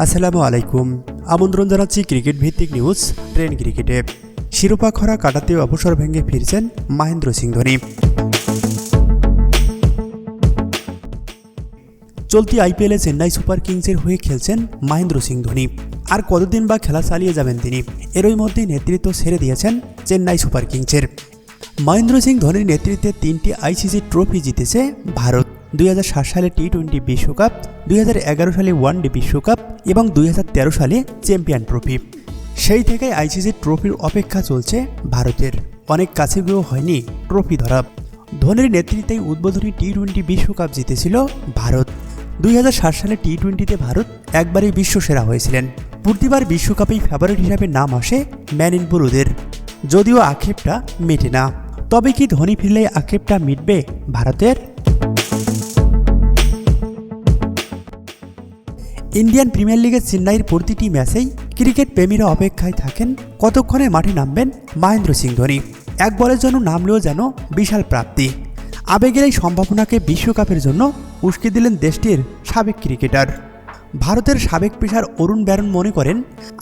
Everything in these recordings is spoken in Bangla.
আসসালামু আলাইকুম। আমন্ত্রণ জানাচ্ছি ক্রিকেট ভিত্তিক নিউজ ট্রেন ক্রিকেটে। শিরোপা খরা কাটাতে অবসর ভেঙে ফিরছেন মহেন্দ্র সিং ধোনি। চলতি আইপিএলে চেন্নাই সুপার কিংসের হয়ে খেলছেন মহেন্দ্র সিং ধোনি। আর কতদিন বা খেলা চালিয়ে যাবেন তিনি? এরই মধ্যেই নেতৃত্ব ছেড়ে দিয়েছেন চেন্নাই সুপার কিংসের। মহেন্দ্র সিং ধোনির নেতৃত্বে 3টি আইসিসি ট্রফি জিতেছে ভারত। 2007 সালে টি-20 বিশ্বকাপ, 2011 সালে ওয়ানডে বিশ্বকাপ এবং 2013 সালে চ্যাম্পিয়ন ট্রফি। সেই থেকেই আইসিসি ট্রফির অপেক্ষা চলছে ভারতের। অনেক কাছে গিয়েও হয়নি ট্রফি ধরা। ধোনির নেতৃত্বে উদ্বোধনী টি-20 বিশ্বকাপ জিতেছিল ভারত। 2007 সালে টি-20তে ভারত একবারই বিশ্বসেরা হয়েছিলেন। প্রতিবার বিশ্বকাপেই ফেভারিট হিসাবে নাম আসে ম্যান ইন ব্লুদের। যদিও আক্ষেপটা মেটে না। তবে কি ধোনি ফিরলে আক্ষেপটা মিটবে ভারতের? ইন্ডিয়ান প্রিমিয়ার লিগের চেন্নাইয়ের প্রতিটি ম্যাচেই ক্রিকেট প্রেমীরা অপেক্ষায় থাকেন কতক্ষণে মাঠে নামবেন মহেন্দ্র সিং ধোনি। এক বলের জন্য নামলেও যেন বিশাল প্রাপ্তি। আবেগের এই সম্ভাবনাকে বিশ্বকাপের জন্য উস্কে দিলেন দেশটির সাবেক ক্রিকেটার। ভারতের সাবেক পেসার অরুণ ব্যারন মনে করেন,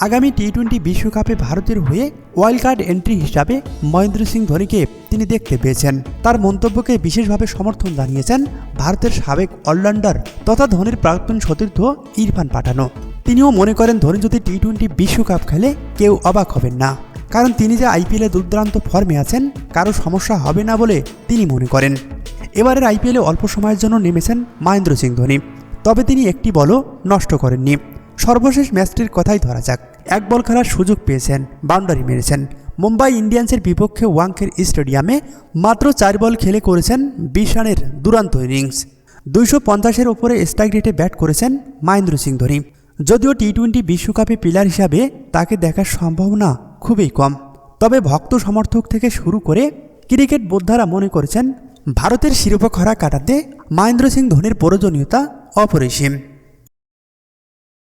আগামী টি-20 বিশ্বকাপে ভারতের হয়ে ওয়াইল্ড কার্ড এন্ট্রি হিসাবে মহেন্দ্র সিং ধোনিকে তিনি দেখতে পেয়েছেন। তার মন্তব্যকে বিশেষভাবে সমর্থন জানিয়েছেন ভারতের সাবেক অলরাউন্ডার তথা ধোনির প্রাক্তন সতীর্থ ইরফান পাঠানও। তিনিও মনে করেন ধোনি যদি টি-20 বিশ্বকাপ খেলে কেউ অবাক হবেন না, কারণ তিনি যে আইপিএলে দুর্দান্ত ফর্মে আছেন, কারো সমস্যা হবে না বলে তিনি মনে করেন। এবারের আইপিএলে অল্প সময়ের জন্য নেমেছেন মহেন্দ্র সিং ধোনি, তবে তিনি একটি বলও নষ্ট করেননি। সর্বশেষ ম্যাচটির কথাই ধরা যাক। এক বল খেলার সুযোগ পেয়েছেন, বাউন্ডারি মেরেছেন। মুম্বাই ইন্ডিয়ান্সের বিপক্ষে ওয়াংখেড় স্টেডিয়ামে মাত্র 4 বল খেলে করেছেন 20 রানের দুরন্ত ইনিংস। 250-এর ওপরে স্ট্রাইক রেটে ব্যাট করেছেন মহেন্দ্র সিং ধোনি। যদিও টি-20 বিশ্বকাপে প্লেয়ার হিসাবে তাকে দেখার সম্ভাবনা খুবই কম, তবে ভক্ত সমর্থক থেকে শুরু করে ক্রিকেট বোদ্ধারা মনে করেছেন ভারতের শিরোপা খরা কাটাতে মহেন্দ্র সিং ধোনির প্রয়োজনীয়তা অপরিসীম।